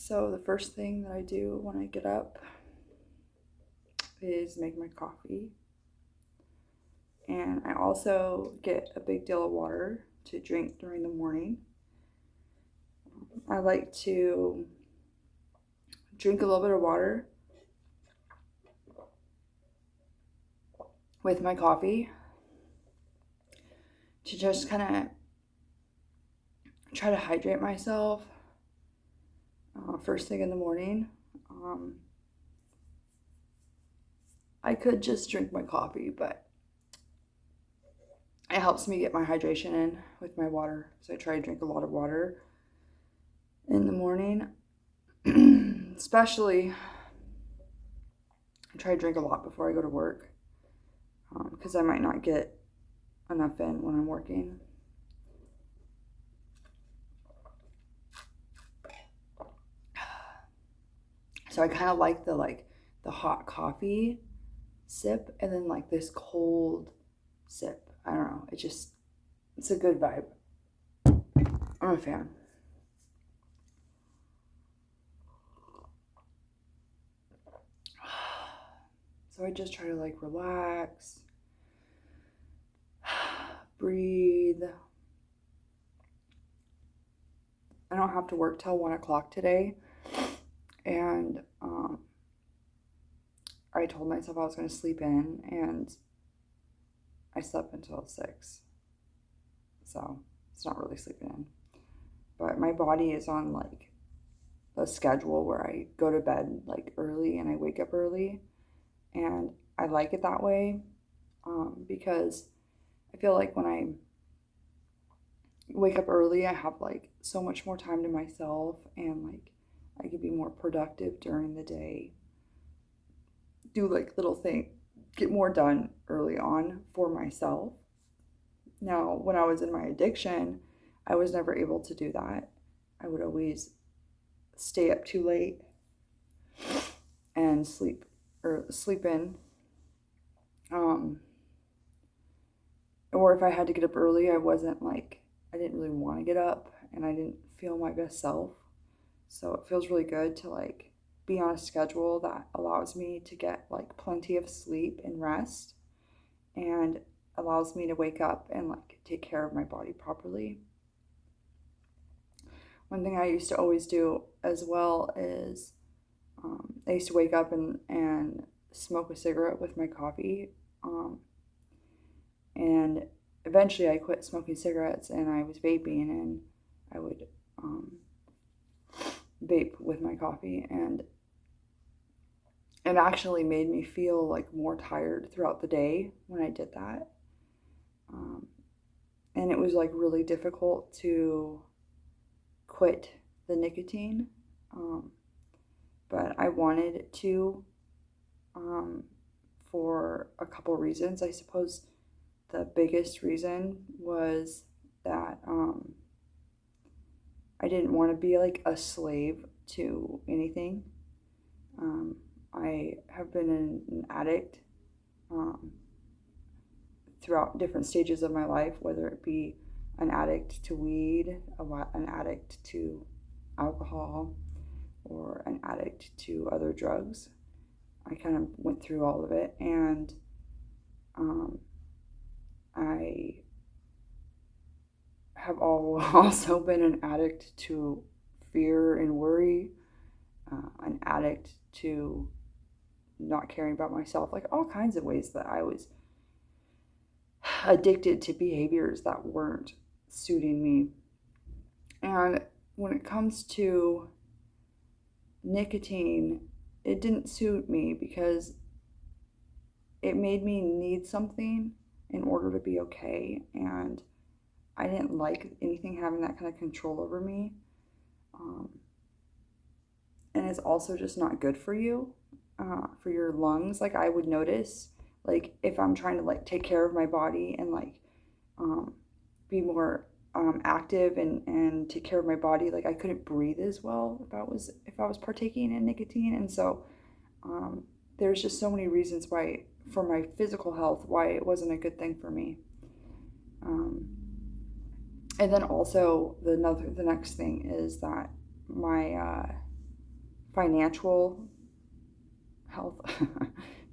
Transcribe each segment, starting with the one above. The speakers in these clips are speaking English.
So the first thing that I do when I get up is make my coffee. And I also get a big deal of water to drink during the morning. I like to drink a little bit of water with my coffee to just kind of try to hydrate myself first thing in the morning. I could just drink my coffee, but it helps me get my hydration in with my water. So I try to drink a lot of water in the morning. Especially, I try to drink a lot before I go to work because I might not get enough in when I'm working. So I kind of like the hot coffee sip and then like this cold sip. I don't know. It's a good vibe. I'm a fan. So I just try to like relax, breathe. I don't have to work till 1 o'clock today. And I told myself I was going to sleep in, and I slept until 6. So it's not really sleeping in. But my body is on like a schedule where I go to bed like early and I wake up early. And I like it that way because I feel like when I wake up early, I have like so much more time to myself, and like I can be more productive during the day. Do like little things, get more done early on for myself. Now, when I was in my addiction, I was never able to do that. I would always stay up too late and sleep in. Or if I had to get up early, I didn't really want to get up and I didn't feel my best self. So it feels really good to like be on a schedule that allows me to get like plenty of sleep and rest and allows me to wake up and like take care of my body properly. One thing I used to always do as well is I used to wake up and smoke a cigarette with my coffee. And eventually I quit smoking cigarettes and I was vaping, and I would vape with my coffee, and it actually made me feel like more tired throughout the day when I did that. And it was like really difficult to quit the nicotine, but I wanted to for a couple reasons. I suppose the biggest reason was that I didn't want to be like a slave to anything. I have been an addict throughout different stages of my life, whether it be an addict to weed, an addict to alcohol, or an addict to other drugs. I kind of went through all of it, and I have also been an addict to fear and worry, an addict to not caring about myself, like all kinds of ways that I was addicted to behaviors that weren't suiting me. And when it comes to nicotine, it didn't suit me because it made me need something in order to be okay. And I didn't like anything having that kind of control over me. And it's also just not good for you, for your lungs. Like I would notice, like if I'm trying to like take care of my body and like be more active and take care of my body, like I couldn't breathe as well if I was partaking in nicotine. And so there's just so many reasons why, for my physical health, why it wasn't a good thing for me. And then also the next thing is that my financial health,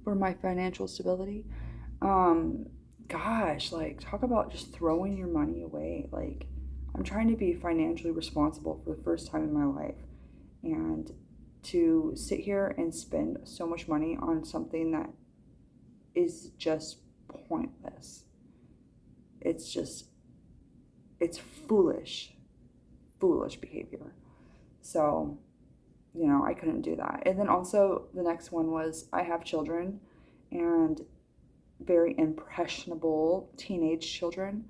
for my financial stability. Gosh, like, talk about just throwing your money away. Like, I'm trying to be financially responsible for the first time in my life. And to sit here and spend so much money on something that is just pointless. It's just, it's foolish behavior. So, I couldn't do that. And then also, the next one was I have children, and very impressionable teenage children.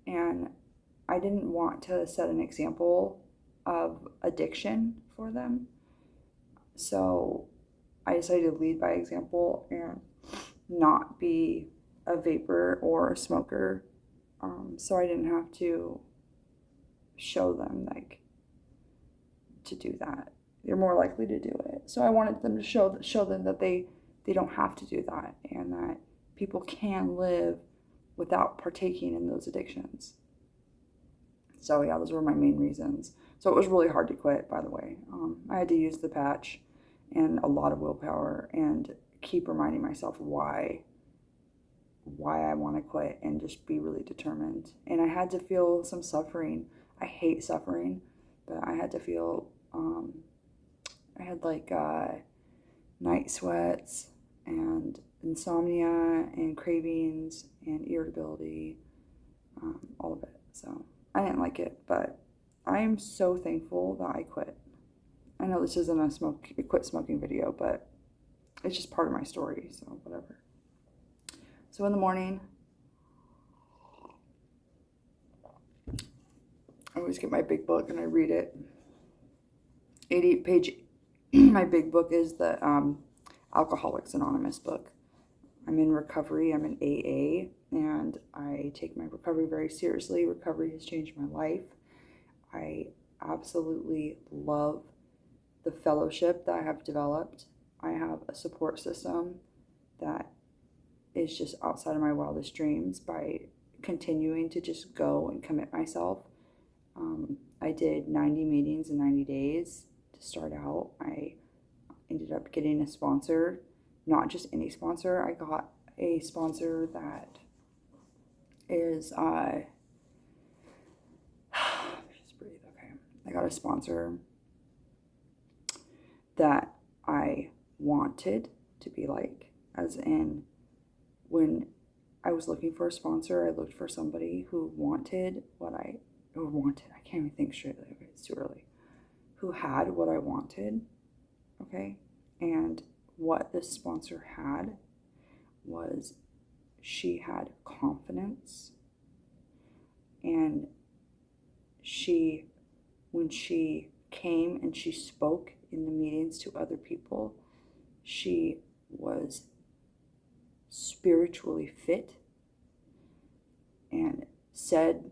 And I didn't want to set an example of addiction for them. So I decided to lead by example and not be a vapor or a smoker. So I didn't have to show them, like, to do that. They're more likely to do it. So I wanted them to show them that they don't have to do that, and that people can live without partaking in those addictions. So yeah, those were my main reasons. So it was really hard to quit, by the way. I had to use the patch and a lot of willpower and keep reminding myself why I want to quit, and just be really determined. And I had to feel some suffering. I hate suffering, but I had to feel, I had like night sweats and insomnia and cravings and irritability, all of it. So I didn't like it, but I am so thankful that I quit. I know this isn't a quit smoking video, but it's just part of my story, so whatever. So in the morning, I always get my big book and I read it. 80-page. My big book is the Alcoholics Anonymous book. I'm in recovery. I'm in AA, and I take my recovery very seriously. Recovery has changed my life. I absolutely love the fellowship that I have developed. I have a support system that is just outside of my wildest dreams by continuing to just go and commit myself. I did 90 meetings in 90 days to start out. I ended up getting a sponsor, not just any sponsor. I got a sponsor that is, just breathe, okay. I got a sponsor that I wanted to be like, as in, when I was looking for a sponsor, I looked for somebody who wanted I can't even think straight, okay, it's too early, who had what I wanted, okay? And what this sponsor had was, she had confidence, and when she came and she spoke in the meetings to other people, she was spiritually fit and said,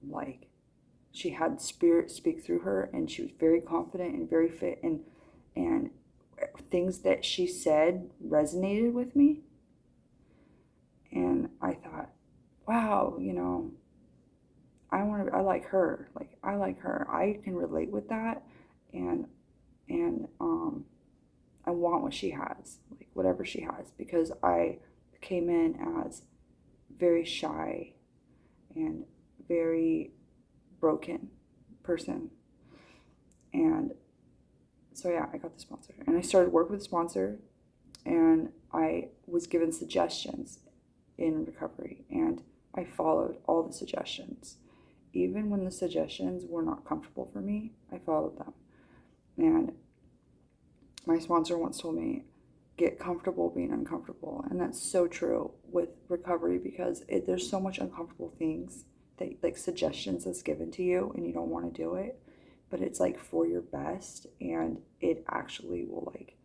like, she had spirit speak through her, and she was very confident and very fit, and things that she said resonated with me. And I thought, wow, I like her. Like, I like her. I can relate with that, and I want what she has, like whatever she has, because I came in as very shy and very broken person. And so yeah, I got the sponsor, and I started work with the sponsor, and I was given suggestions in recovery, and I followed all the suggestions. Even when the suggestions were not comfortable for me, I followed them. And my sponsor once told me, get comfortable being uncomfortable. And that's so true with recovery, because there's so much uncomfortable things, that, like, suggestions that's given to you, and you don't want to do it, but it's like for your best, and it actually will, like,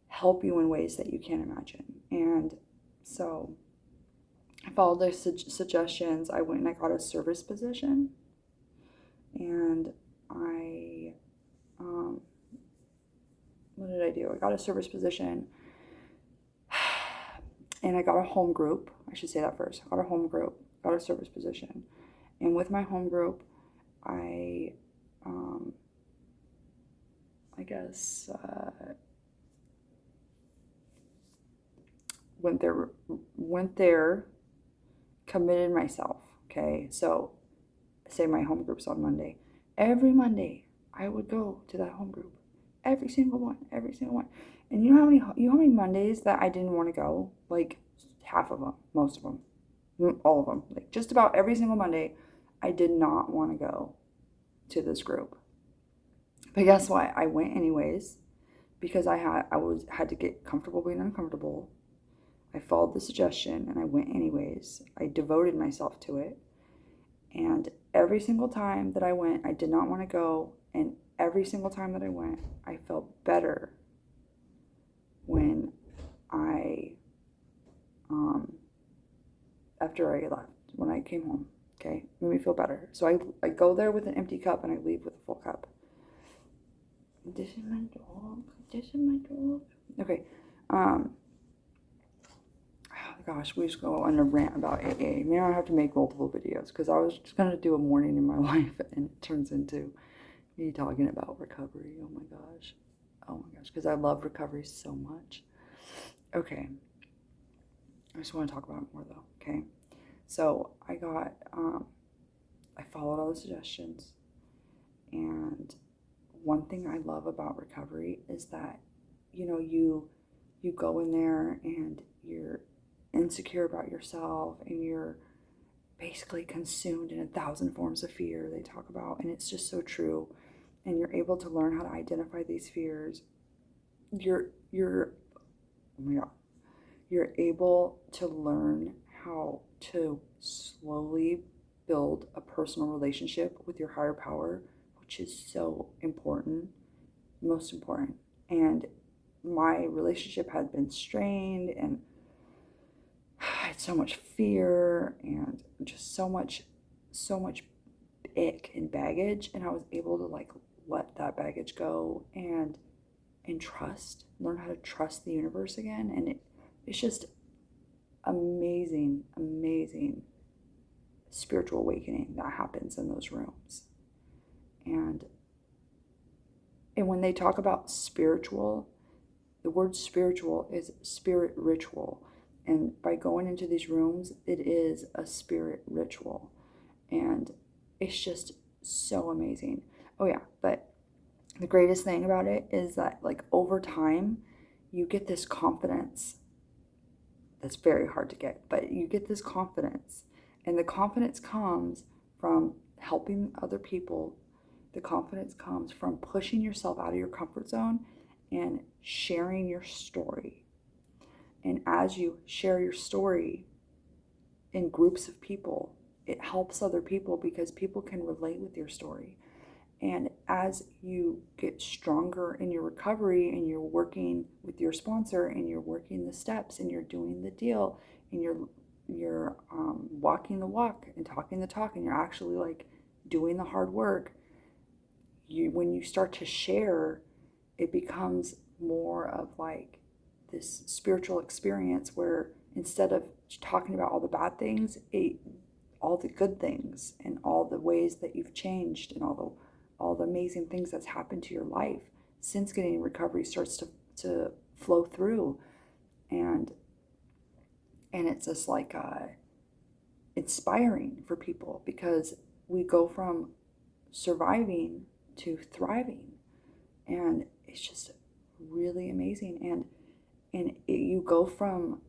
help you in ways that you can't imagine. And so I followed their suggestions. I went and I got a service position, and I what did I do? I got a service position, and I got a home group. I should say that first. I got a home group, got a service position. And with my home group, I I guess, went there, committed myself. Okay, so say my home group's on Monday. Every Monday, I would go to that home group. Every single one, every single one. And you know how many Mondays that I didn't want to go? Like half of them, most of them, all of them. Like just about every single Monday, I did not want to go to this group. But guess what? I went anyways because had to get comfortable being uncomfortable. I followed the suggestion and I went anyways. I devoted myself to it. And every single time that I went, I did not want to go. And every single time that I went, I felt better when after I left, when I came home. Okay, made me feel better. So I go there with an empty cup and I leave with a full cup. This is my dog. This is my dog. Okay. Gosh, we just go on a rant about AA. Maybe I have to make multiple videos because I was just going to do a morning in my life and it turns into me talking about recovery. Oh my gosh. Oh my gosh. Because I love recovery so much. Okay. I just want to talk about it more though. Okay. So I followed all the suggestions. And one thing I love about recovery is that, you go in there and you're insecure about yourself and you're basically consumed in 1,000 forms of fear they talk about, and it's just so true. And you're able to learn how to identify these fears. You're oh my god, you're able to learn how to slowly build a personal relationship with your higher power, which is so important, most important. And my relationship had been strained and I had so much fear and just so much ick and baggage, and I was able to like let that baggage go and learn how to trust the universe again. And it's just amazing spiritual awakening that happens in those rooms. And when they talk about spiritual, the word spiritual is spirit ritual. And by going into these rooms, it is a spirit ritual. And it's just so amazing. Oh yeah, but the greatest thing about it is that like over time, you get this confidence that's very hard to get, but you get this confidence. And the confidence comes from helping other people. The confidence comes from pushing yourself out of your comfort zone and sharing your story. And as you share your story in groups of people, it helps other people because people can relate with your story. And as you get stronger in your recovery and you're working with your sponsor and you're working the steps and you're doing the deal and you're walking the walk and talking the talk and you're actually like doing the hard work, when you start to share, it becomes more of like this spiritual experience where instead of talking about all the bad things, all the good things and all the ways that you've changed and all the amazing things that's happened to your life since getting in recovery starts to flow through. And it's just like inspiring for people because we go from surviving to thriving. And it's just really amazing. You go from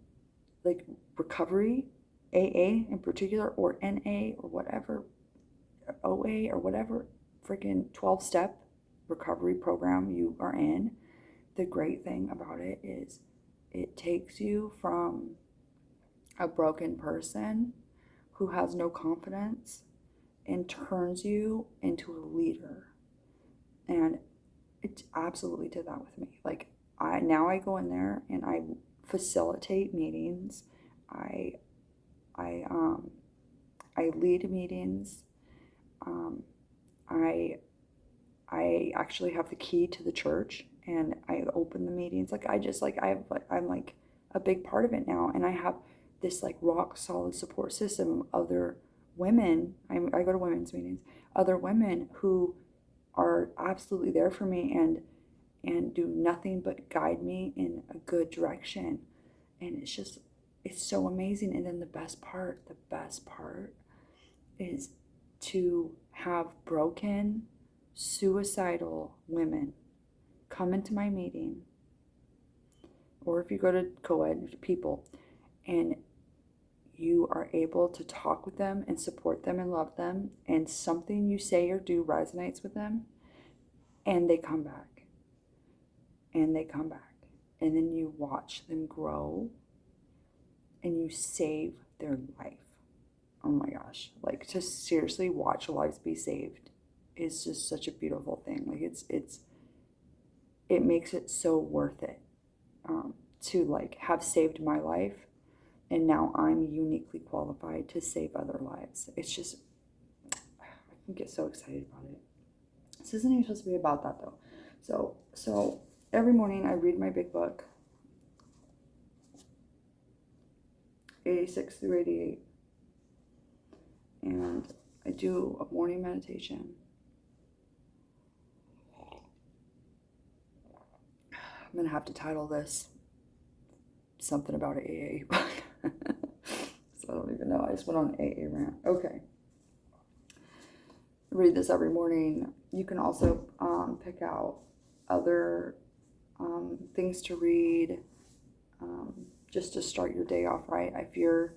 like recovery, AA in particular, or NA or whatever, OA or whatever freaking 12-step recovery program you are in. The great thing about it is it takes you from a broken person who has no confidence and turns you into a leader. And it absolutely did that with me. Like I go in there and I facilitate meetings. I lead meetings. I actually have the key to the church and I open the meetings. Like I'm like a big part of it now, and I have this like rock solid support system of other women. I go to women's meetings, other women who are absolutely there for me, and and do nothing but guide me in a good direction. And it's so amazing. And then the best part is to have broken, suicidal women come into my meeting, or if you go to co-ed people, and you are able to talk with them and support them and love them, and something you say or do resonates with them, and they come back, and they come back, and then you watch them grow, and you save their life. Oh my gosh, like, to seriously watch lives be saved is just such a beautiful thing. Like, it makes it so worth it, to like have saved my life, and now I'm uniquely qualified to save other lives. It's just, I can get so excited about it. This isn't even supposed to be about that though. So every morning I read my big book, 86 through 88, and I do a morning meditation. I'm gonna have to title this something about AA. So I don't even know. I just went on an AA rant. Okay. Read this every morning. You can also pick out other things to read, just to start your day off right. If you're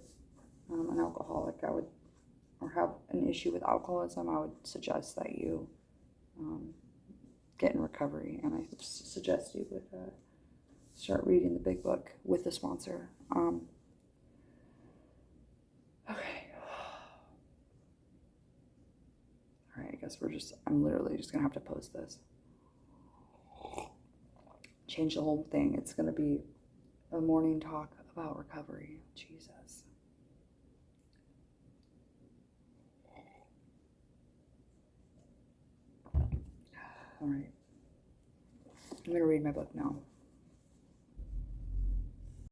an alcoholic, or have an issue with alcoholism, I would suggest that you get in recovery, and I suggest you would start reading the big book with a sponsor. Okay. All right, I guess I'm literally just gonna have to post this. Change the whole thing. It's gonna be a morning talk about recovery. Jesus. All right. I'm gonna read my book now.